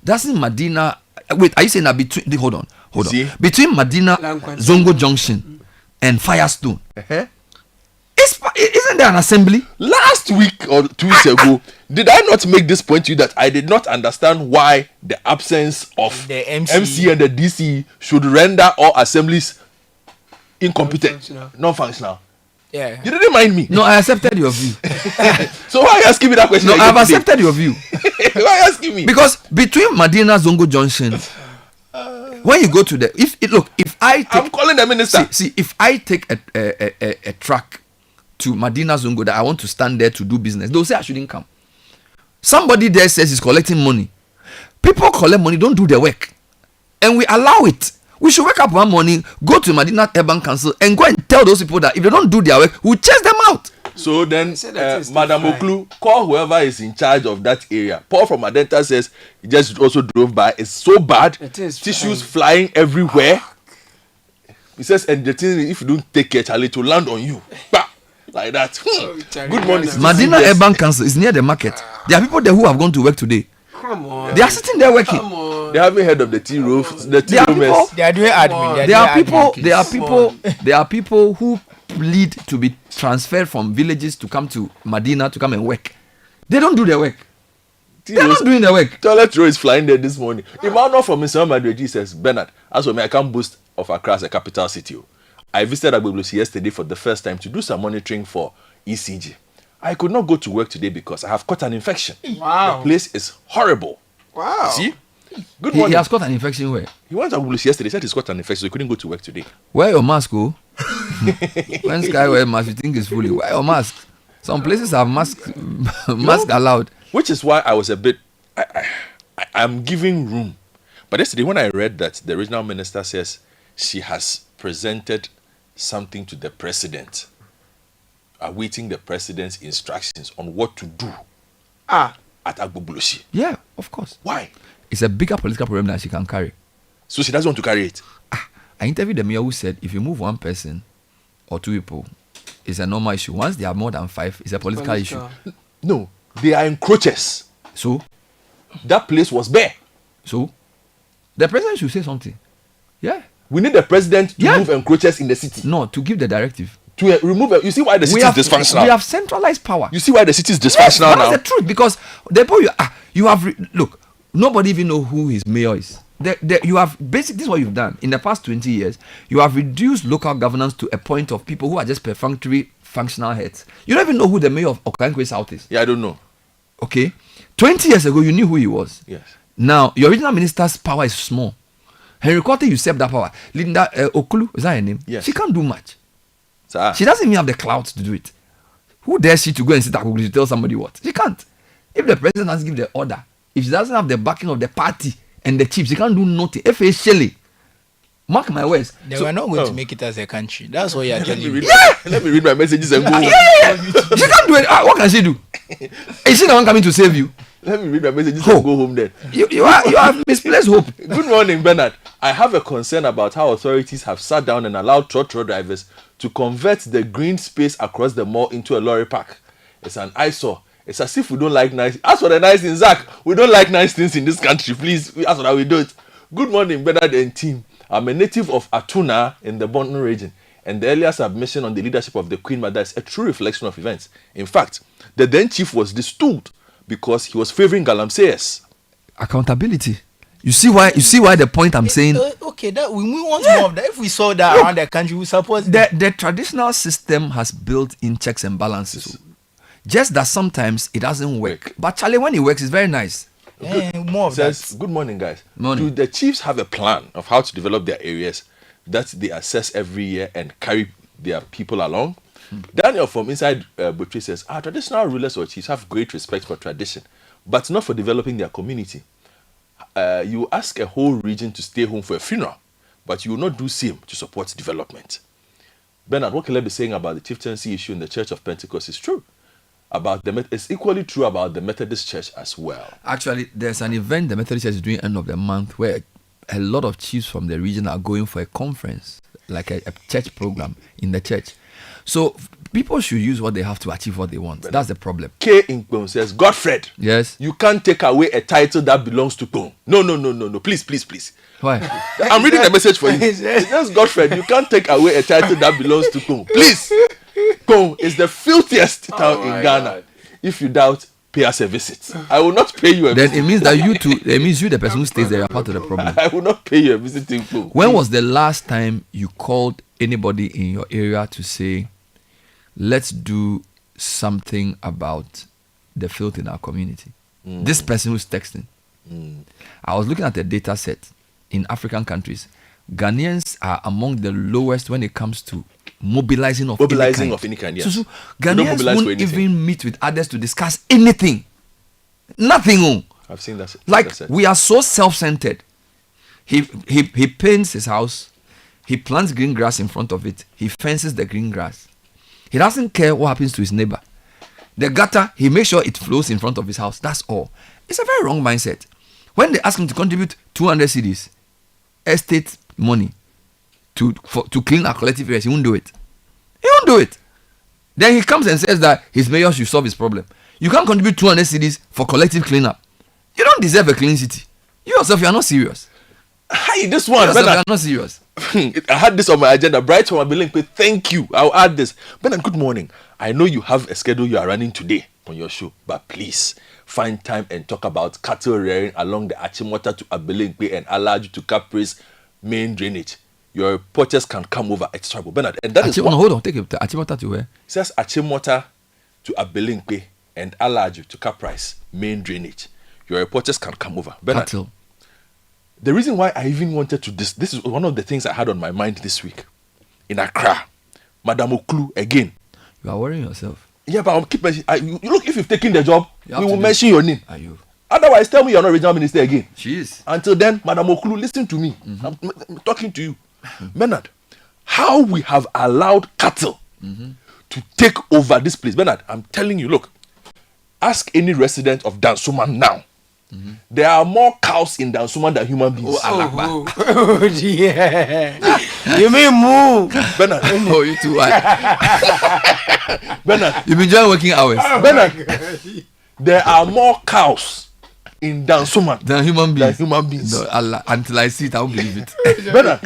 Doesn't Medina Wait, are you saying that between? Hold on. See? Between Medina Zongo Junction and Firestone, isn't there an assembly? Last week or 2 weeks ago, did I not make this point to you that I did not understand why the absence of The MC. MC and the DC should render all assemblies incompetent, non-functional? Yeah. You didn't mind me. No, I accepted your view. So why are you asking me that question? No, again I've today? accepted your view. Why are you asking me? Because between Medina Zongo Junction, when you go to the if I take, I'm calling the minister. see if I take a truck to Medina Zongo that I want to stand there to do business, they'll say I shouldn't come. Somebody there says he's collecting money. People collect money, don't do their work, and we allow it. We should wake up one morning, go to Medina Urban Council, and go and tell those people that if they don't do their work, we'll chase them out. So then, Madam Oklu, call whoever is in charge of that area. Paul from Adenta says he just also drove by. It's so bad. It is tissues flying everywhere. He says, and the thing is, if you don't take care, Charlie, to land on you. Bah! Like that. Good morning. Medina Urban Council is near the market. There are people there who have gone to work today. Come on. They are sitting there working. Come on. They haven't heard of the tea roofs, the tea There are roomers. people- They are doing admin. There are people who plead to be transferred from villages to come to Medina to come and work. They don't do their work. They're not doing their work. Toilet roll is flying there this morning. Emmanuel from Mr. Madrid says, Bernard, as for me, I can't boast of Accra as a capital city. I visited Agbeblosi yesterday for the first time to do some monitoring for ECG. I could not go to work today because I have caught an infection. Wow. The place is horrible. Wow. See? Good He morning. has got an infection where? He went to Agbeblosi yesterday, said he's got an infection, so he couldn't go to work today. Wear your mask, oh. When Sky wear mask, you think it's fully. Wear your mask. Some places have mask allowed. Which is why I was a bit, I'm giving room. But yesterday when I read that the regional minister says she has presented something to the president, awaiting the president's instructions on what to do at Agbeblosi. Yeah, of course. Why? It's a bigger political problem than she can carry. So she doesn't want to carry it. I interviewed the mayor who said if you move one person or two people, it's a normal issue. Once they are more than 5, it's a political issue. No, they are encroachers. So That place was bare. the president should say something. Yeah. We need the president to move encroachers in the city. No, to give the directive. To remove. You see why the city is dysfunctional. We have centralized power. You see why the city is dysfunctional now. That's the truth, because the point you have look, nobody even know who his mayor is. You have basically, this is what you've done in the past 20 years. You have reduced local governance to a point of people who are just perfunctory functional heads. You don't even know who the mayor of Okankwe South is. Yeah, I don't know. Okay, 20 years ago you knew who he was. Yes. Now your original minister's power is small. Henry Kwate usurped that power. Linda Okulu, is that her name? Yes. She can't do much. Sir. She doesn't even have the clout to do it. Who dares she to go and sit at Google to tell somebody what? She can't. If the president has to give the order, if she doesn't have the backing of the party and the chiefs, she can't do nothing. If it's Shelley, mark my words. They were not going to make it as a country. That's what you're telling me. Let me read my messages and go home. She can't do it. What can she do? Is she the one coming to save you? Let me read my messages and go home then. You have misplaced hope. Good morning, Bernard. I have a concern about how authorities have sat down and allowed trotro drivers to convert the green space across the mall into a lorry park. It's an eyesore. It's as if we don't like nice. As for the nice things, Zach, we don't like nice things in this country. Please, as for that, we don't. Good morning, Bernard and team. I'm a native of Atuna in the Bonton region, and the earlier submission on the leadership of the Queen Mother is a true reflection of events. In fact, the then chief was disturbed because he was favoring galamseyers. Accountability. You see why the point I'm saying. Okay, that we want more of that. If we saw that around the country, we support the traditional system has built in checks and balances. Just that sometimes it doesn't work. But Charlie, when it works, it's very nice. More of that. Good morning, guys. Morning. Do the chiefs have a plan of how to develop their areas that they assess every year and carry their people along? Daniel from inside Butri says, our traditional rulers or chiefs have great respect for tradition, but not for developing their community. You ask a whole region to stay home for a funeral, but you will not do same to support development. Bernard, what Caleb is saying about the chieftaincy issue in the Church of Pentecost is true. It's equally true about the Methodist Church as well. Actually, there's an event the Methodist Church is doing end of the month where a lot of chiefs from the region are going for a conference, like a church program in the church. So people should use what they have to achieve what they want. That's the problem. K in Kpong says, Godfred, yes, you can't take away a title that belongs to Kpong. No. Please. Why? I'm reading the message for you. It says, Godfred, you can't take away a title that belongs to Kpong. Please. Kpong is the filthiest town in Ghana. God. If you doubt, pay us a visit. I will not pay you a visit. Then it means that you too, it means you, the person who stays there, are part of the problem. I will not pay you a visit in Kpong. When was the last time you called anybody in your area to say, let's do something about the filth in our community? This person who's texting. I was looking at the data set in African countries. Ghanaians are among the lowest when it comes to mobilizing of any kind. Yes. So Ghanaians won't even meet with others to discuss anything. Nothing. I've seen that. Like, we are so self-centered. He paints his house. He plants green grass in front of it. He fences the green grass. He doesn't care what happens to his neighbor. The gutter, he makes sure it flows in front of his house. That's all. It's a very wrong mindset. When they ask him to contribute 200 cedis, estate money, to clean our collective areas, he won't do it. He won't do it. Then he comes and says that his mayor should solve his problem. You can't contribute 200 cedis for collective cleanup. You don't deserve a clean city. You yourself, you are not serious. Hi, this one. You are not serious. I had this on my agenda. Bright from Abilinkwe, thank you. I'll add this. Bernard, good morning. I know you have a schedule you are running today on your show, but please find time and talk about cattle rearing along the Achimota to Abilinkwe and Alaju to Capri's main drainage. Your reporters can come over. It's trouble. Bernard, and that is what... Hold on, take it. Achimota to where? It says Achimota to Abilinkwe and Alaju to Capri's main drainage. Your reporters can come over. Bernard, cattle. The reason why I even wanted to this is one of the things I had on my mind this week. In Accra, Madam Oklu again. You are worrying yourself. Yeah, but I'll keep mentioning. You look, if you've taken the job, we will mention your name. Are you? Otherwise, tell me you're not regional minister again. She is. Until then, Madam Oklu, listen to me. I'm talking to you. Bernard, how we have allowed cattle to take over this place. Bernard, I'm telling you, look, ask any resident of Dansoman now. There are more cows in Dansoman than human beings. Oh, yeah. You mean move? Bernard. Oh, you too. Bernard. You've enjoyed working hours. Bernard. There are more cows in Dansoman than human beings. No, Allah, until I see it, I won't believe it. Bernard.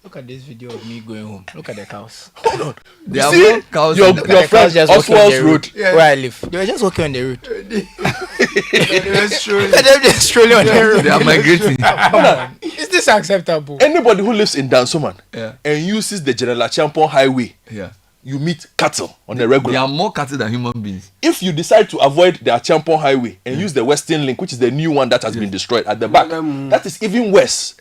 Look at this video of me going home. Look at the cows. Hold on. There are more cows. Your friend just Oswald's road. Where I live. They were just walking on the road. They were strolling. They were just strolling on the road. They are migrating. Is this acceptable? Anybody who lives in Dansoman Yeah. and uses the General Champon Highway, Yeah. you meet cattle on the regular. There are more cattle than human beings. If you decide to avoid the Champon Highway and use the Western Link, which is the new one that has been destroyed at the back, that is even worse.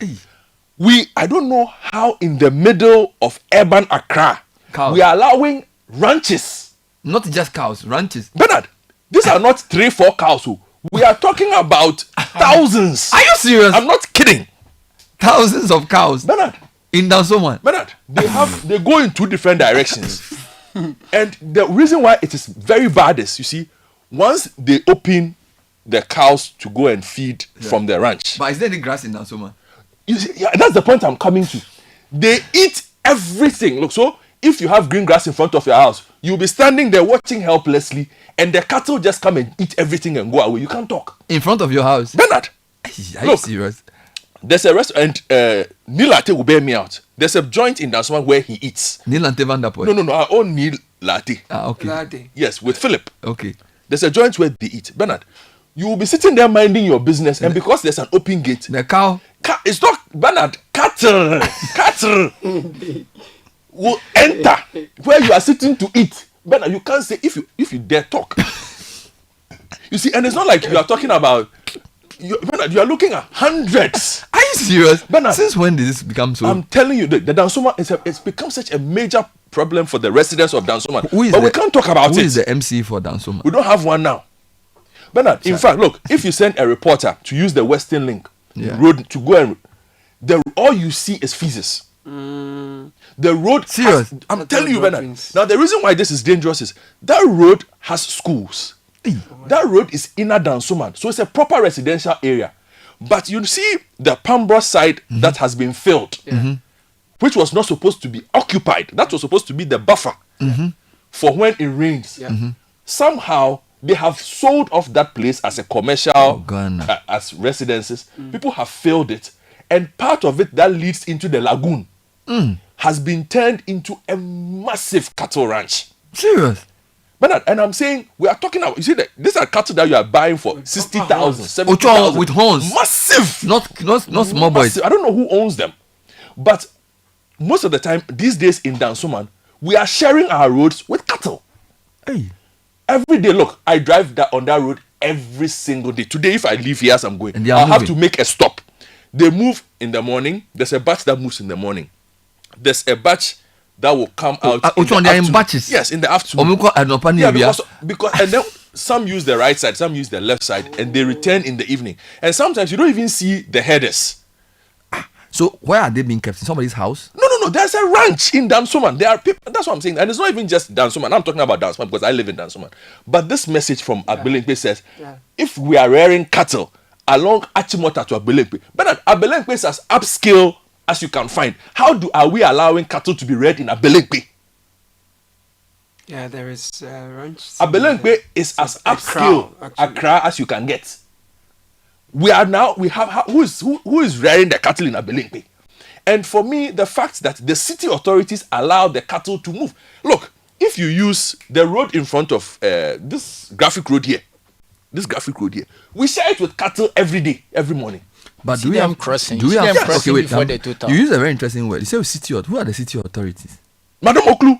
I don't know how in the middle of urban Accra, Cows. we are allowing ranches. Not just cows, ranches. Bernard, these are not 3-4 cows. We are talking about thousands. Are you serious? I'm not kidding. Thousands of cows. Bernard. In Dansoman. Bernard, they go in 2 different directions. And the reason why it is very bad is, you see, once they open the cows to go and feed from the ranch. But is there any grass in Dansoman? You see, yeah, that's the point I'm coming to. They eat everything. Look, so if you have green grass in front of your house, you'll be standing there watching helplessly, and the cattle just come and eat everything and go away. You can't talk. In front of your house? Bernard. Are you serious? There's a restaurant, Nilate will bear me out. There's a joint in Dansoman where he eats. Nilante Vandapoy? No, our own Nilate. Okay. Latte. Yes, with Philip. Okay. There's a joint where they eat. Bernard, you will be sitting there minding your business, and because there's an open gate, The cow? it's not, Bernard, cattle will enter where you are sitting to eat. Bernard, you can't say if you dare talk. You see, and it's not like you are talking about. Bernard, you are looking at hundreds. Are you serious? Bernard, since when did this become so? I'm telling you, the Dansoman, it's become such a major problem for the residents of Dansoman. But we can't talk about it. Who is the MC for Dansoman? We don't have one now. Bernard, in fact, look, if you send a reporter to use the Western Link road to go and all you see is feces. The road. Serious? I'm telling you, Bernard. Now, the reason why this is dangerous is that road has schools. That road is inner Dansoman, so it's a proper residential area. But you see the Pambro side that has been filled. which was not supposed to be occupied. That was supposed to be the buffer for when it rains. Somehow they have sold off that place as a commercial, as residences. People have filled it, and part of it that leads into the lagoon has been turned into a massive cattle ranch. Serious? But and I'm saying we are talking about, you see that these are cattle that you are buying for 60,000, 70,000 with horns, massive, not small boys. I don't know who owns them, but most of the time these days in Dansoman, we are sharing our roads with cattle. Hey. Every day, look, I drive on that road every single day. Today, if I leave here as I'm going, I'll have to make a stop. They move in the morning. There's a batch that moves in the morning. There's a batch that will come out. Which one? They are in batches? Yes, in the afternoon. Because and then some use the right side, some use the left side, and they return in the evening. And sometimes you don't even see the headers. So where are they being kept? In somebody's house? No. There's a ranch in Dansoman. There are people. That's what I'm saying. And it's not even just Dansoman. I'm talking about Dansoman because I live in Dansoman. But this message from Abelemkpe says, if we are rearing cattle along Achimota to Abelemkpe, but Abelemkpe is as upscale as you can find. How are we allowing cattle to be reared in Abelemkpe? Yeah, there is ranch. Abelemkpe is as upscale Accra as you can get. We have who is rearing the cattle in Abelemkpe? And for me, the fact that the city authorities allow the cattle to move. Look, if you use the road in front of this graphic road here, we share it with cattle every day, every morning. But do we have crossing? Do we have crossing before the total? You use a very interesting word. You say who are the city authorities? Madam Oklu.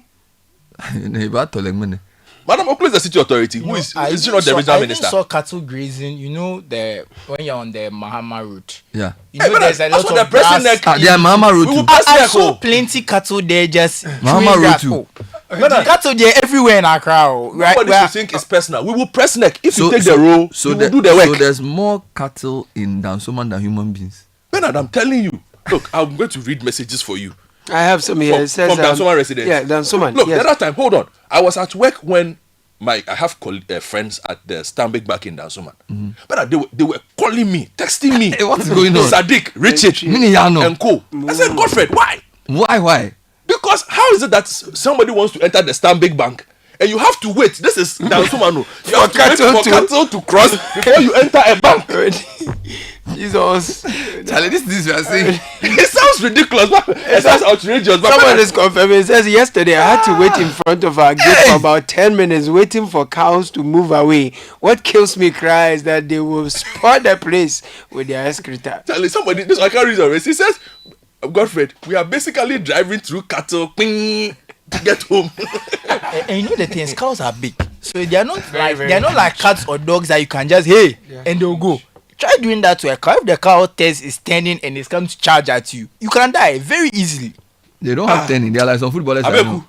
Madam Oklu is the city authority. Who is she not the regional minister? I saw cattle grazing. You know when you're on the Mahama route. Yeah. You know there's a lot of grass. They are Mahama route. I saw plenty cattle there just Mahama route too. Cattle there everywhere in Accra. Right? Nobody should think it's personal. We will press neck. If you take the role, you will do the work. So there's more cattle in Dansoman than human beings. Bernard, I'm telling you. Look, I'm going to read messages for you. I have some here. It says, from Dansoman residents. Yeah, Dansoman. Look, the other time, hold on. I was at work when I have friends at the Stanbic back in Dansoman. But they were calling me, texting me. What's going on? Sadiq, Richard, and co. I said, Godfred, why? Why? Because how is it that somebody wants to enter the Stanbic Bank and you have to wait? This is Dansoman. You have to wait for cattle to cross before you enter a bank. Jesus. Charlie, this we are saying. It sounds ridiculous. It sounds outrageous. Someone is confirming. It says yesterday I had to wait in front of our gate for about 10 minutes waiting for cows to move away. What kills me cry is that they will spot the place with their excreta. Charlie, I can't read already. He says, Godfred, we are basically driving through cattle to get home. And you know the things, cows are big. So they are not like cats or dogs that you can just and they'll go. Try doing that to a cow. If the cow test is turning and it's come to charge at you, you can die very easily. They don't have turning. They are like some footballers.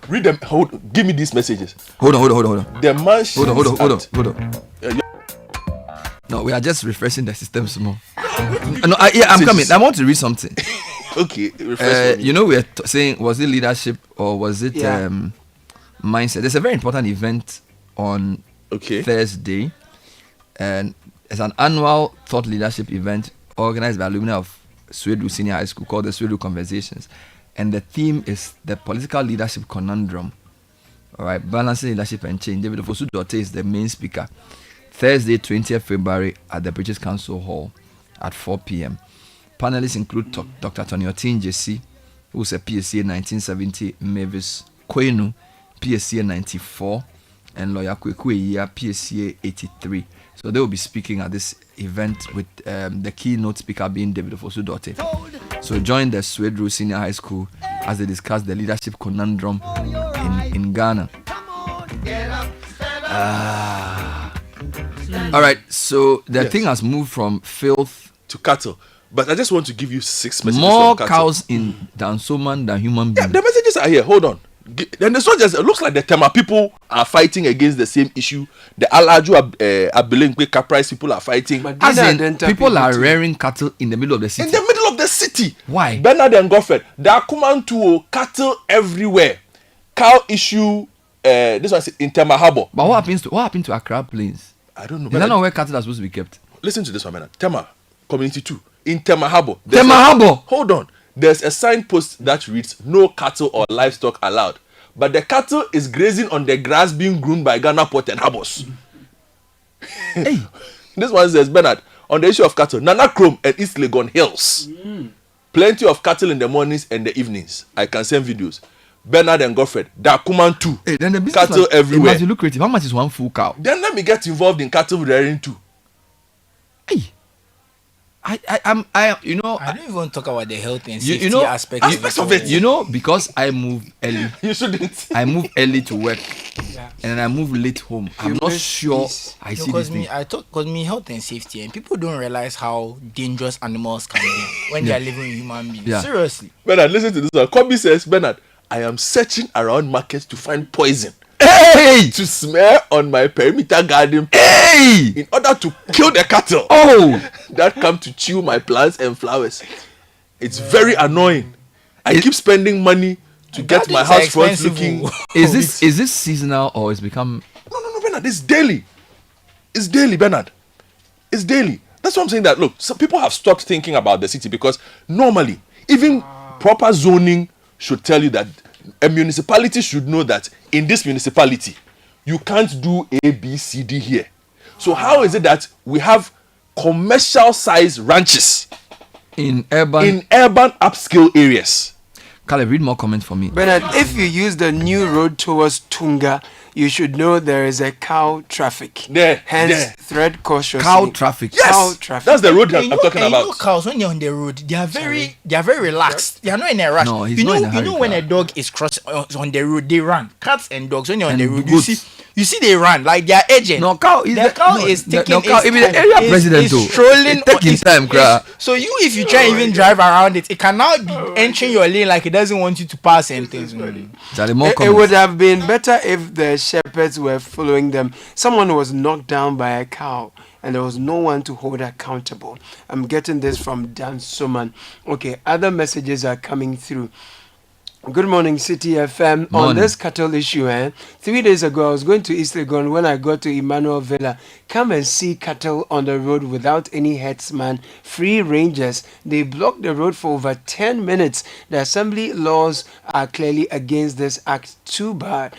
Read them. Give me these messages. Hold on. The man. Hold on. No, we are just refreshing the system small. I'm coming. I want to read something. Okay. Refresh we are saying, was it leadership or was it mindset? There's a very important event on Thursday, and it's an annual thought leadership event organized by alumni of Swedu Senior High School called the Swedu Conversations. And the theme is the political leadership conundrum. All right, balancing leadership and change. David Ofosu-Dorte is the main speaker. Thursday, 20th February at the British Council Hall at 4 p.m. Panelists include Dr. Tony Otin-Jesi, who's a PSC 1970, Mavis Kwenu, PSC 94, and lawyer Kweku Eya, PSC 83. So they will be speaking at this event with the keynote speaker being David Ofosu-Dorte. So join the Swedru Senior High School as they discuss the leadership conundrum in Ghana. All right, so the thing has moved from filth to cattle. But I just want to give you 6 messages. More cows in Dansoman than human beings. Yeah, the messages are here. Hold on. And it's not just, it looks like the Tema people are fighting against the same issue. The Alaju Abelemkpe Caprice people are fighting. As in, people are rearing cattle in the middle of the city. In the middle of the city. Why? Bernard and Godfred, there are cattle everywhere. Cow issue, this one's in Tema Harbor. But what happened to Accra Plains? I don't know. Is that not where cattle are supposed to be kept? Listen to this one, Bernard. Tema, Community 2. In Tema Harbor. Tema Harbor? Hold on. there's a signpost that reads "No cattle or livestock allowed," but the cattle is grazing on the grass being groomed by Ghana Port and Harbors. Hey, this one says, Bernard, on the issue of cattle, Nana Chrome and East Legon Hills. Plenty of cattle in the mornings and the evenings. I can send videos. Bernard and Godfred, Dakuman too. Hey, then the cattle everywhere. It must be lucrative. How much is one full cow? Then let me get involved in cattle rearing too. Hey, I don't even talk about the health and safety aspects of it. You know, because I move early. You shouldn't. I move early to work, and then I move late home. I'm not sure I see this thing. Because health and safety, and people don't realize how dangerous animals can be when they are living with human beings. Yeah. Seriously. Bernard, listen to this one. Kobe says, Bernard, I am searching around markets to find poison. Hey! To smear on my perimeter garden. Hey! In order to kill the cattle. Oh! That come to chew my plants and flowers. It's very annoying. I keep spending money to get my house front looking. Is this seasonal or it's become? No, Bernard. It's daily. It's daily, Bernard. It's daily. That's why I'm saying that. Look, some people have stopped thinking about the city because normally, even proper zoning should tell you that a municipality should know that in this municipality you can't do A, B, C, D here. So how is it that we have commercial size ranches in urban upscale areas? Caleb, read more comments for me. Bernard, if you use the new road towards Tunga, you should know there is a cow traffic. Hence, tread cautiously. Cow traffic. Yes, cow traffic. That's the road I'm talking about. You know, cows when you're on the road, they are very relaxed. They are not in a rush. No, he's you know, not in a hurry, you know when a dog is crossing on the road, they run. Cats and dogs when you're on the road, you see they run like they are aging. No, cow is taking no, cow, even the area president too. Strolling taking time, so if you try even drive around it can now be entering your lane like it doesn't want you to pass and things. It would have been better if the shepherds were following them. Someone was knocked down by a cow and there was no one to hold accountable. I'm getting this from Dan Suman. Okay, other messages are coming through. Good morning, City FM. Morning. On this cattle issue, 3 days ago, I was going to East Legon. When I got to Emmanuel Villa, come and see cattle on the road without any headsman, free rangers. They blocked the road for over 10 minutes. The assembly laws are clearly against this act. Too bad.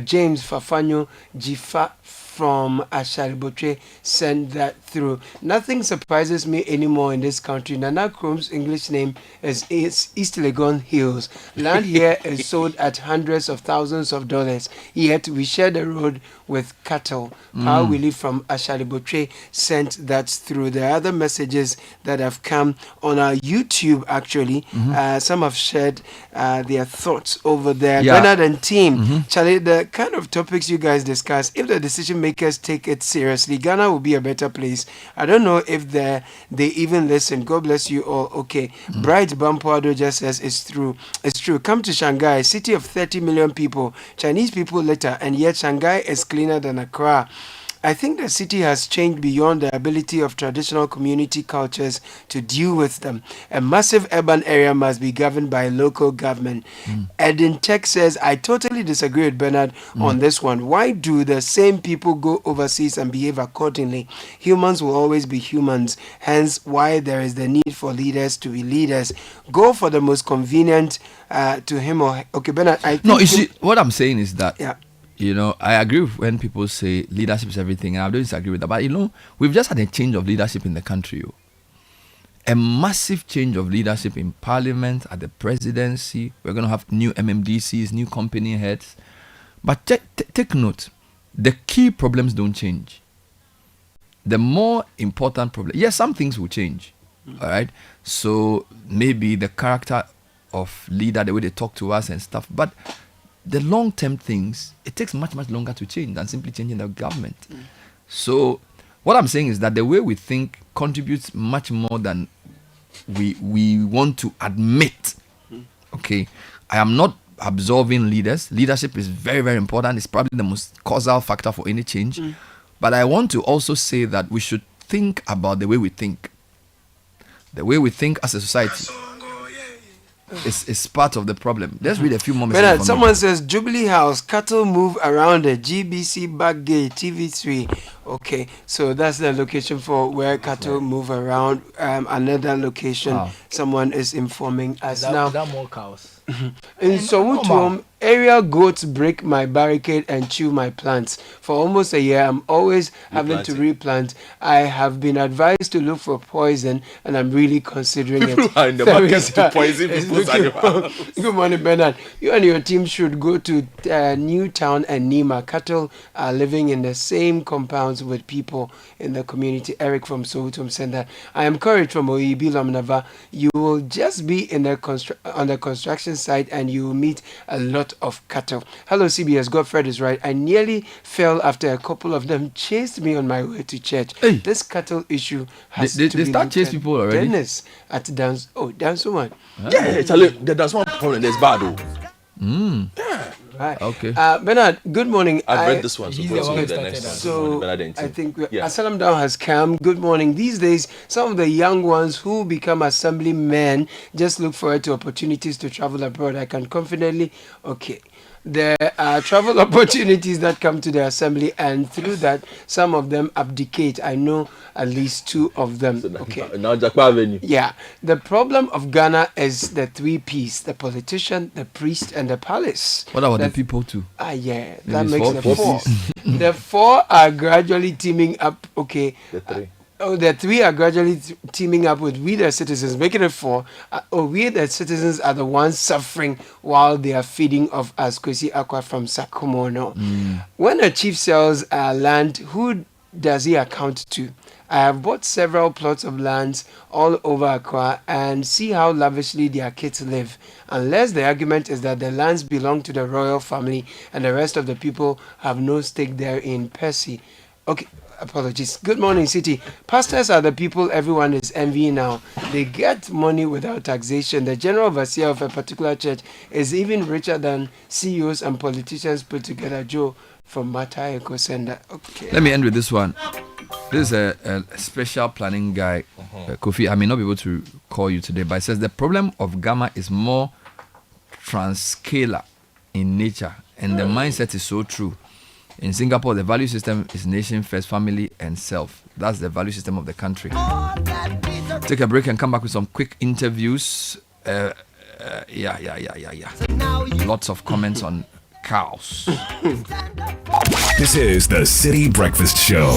James Fafanyo Jifa from Asharibotre sent that through. Nothing surprises me anymore in this country. Nana Chrome's English name is East Legon Hills. Land here is sold at hundreds of thousands of dollars. Yet we share the road with cattle. How we live from Asharibotre sent that through. There are other messages that have come on our YouTube actually. Some have shared their thoughts over there. Bernard and team, Charlie, the kind of topics you guys discuss, if the decision makers take it seriously, Ghana will be a better place. I don't know if they even listen. God bless you all. Okay. Bright Bampuado just says it's true. It's true. Come to Shanghai, city of 30 million people, Chinese people litter, and yet Shanghai is cleaner than Accra. I think the city has changed beyond the ability of traditional community cultures to deal with them. A massive urban area must be governed by local government. Edin Tech says, I totally disagree with Bernard on this one. Why do the same people go overseas and behave accordingly? Humans will always be humans. Hence, why there is the need for leaders to be leaders. Go for the most convenient to him or... Okay, Bernard, I think... No, you see, what I'm saying is that... Yeah. You know, I agree with when people say leadership is everything, and I don't disagree with that. But, you know, we've just had a change of leadership in the country. A massive change of leadership in parliament, at the presidency. We're going to have new MMDCs, new company heads. But take note, the key problems don't change. The more important problem, yes, some things will change. All right? So maybe the character of leader, the way they talk to us and stuff. But the long-term things, it takes much, much longer to change than simply changing the government. So what I'm saying is that the way we think contributes much more than we want to admit. Okay, I am not absolving leaders. Leadership is very, very important. It's probably the most causal factor for any change. But I want to also say that we should think about the way we think. The way we think as a society. is part of the problem. Let's read a few more Bernard, messages. Someone says Jubilee House cattle move around the GBC back gate TV3. Okay, so that's the location for where cattle move around. Another location. Someone is informing us now. That more cows. In Somutuom, area goats break my barricade and chew my plants. For almost a year, I'm always having to replant. I have been advised to look for poison, and I'm really considering it. People are in the market to poison people's animals. Good morning, Bernard. You and your team should go to Newtown and Nima. Cattle are living in the same compounds with people in the community. Eric from Somutuom said that. I am Courage from Oibi Lomnava. You will just be in the on the construction site and you will meet a lot of cattle. Hello CBS, Godfred is right. I nearly fell after a couple of them chased me on my way to church. Hey. This cattle issue has They to be start chasing people already. Dennis at Dance. Oh, Dance one. Yeah, Charlie, there's one problem. There's bad though. Right. Okay. Bernard, good morning. I've read this one. He's So the one who the started next that. one. So Bernard and I team. think Yeah. Asylum Down has come. Good morning. These days, some of the young ones who become assemblymen just look forward to opportunities to travel abroad. I can confidently, there are travel opportunities that come to the assembly, and through that, some of them abdicate. I know at least 2 of them. Okay. Now Jakpa Avenue. Yeah, the problem of Ghana is the 3 P's: the politician, the priest, and the palace. What about the That- people too? Yeah, Maybe that it's makes four the 4. pieces. The 4 are gradually teaming up. Okay. The 3. The 3 are gradually teaming up with we the citizens, making it 4. We the citizens are the ones suffering while they are feeding off us. Kwesi Akwa from Sakumono. When a chief sells land, who does he account to? I have bought several plots of lands all over Accra and see how lavishly their kids live. Unless the argument is that the lands belong to the royal family and the rest of the people have no stake therein. Percy. Okay, apologies. Good morning, City. Pastors are the people everyone is envying now. They get money without taxation. The general overseer of a particular church is even richer than CEOs and politicians put together. Joe from Matai Eco Center. Okay. Let me end with this one. This is a special planning guy, Kofi. I may not be able to call you today, but it says the problem of Gamma is more transcalar in nature, and the mindset is so true. In Singapore, the value system is nation first, family, and self. That's the value system of the country. Take a break and come back with some quick interviews. Lots of comments on cows. This is the City Breakfast Show.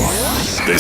The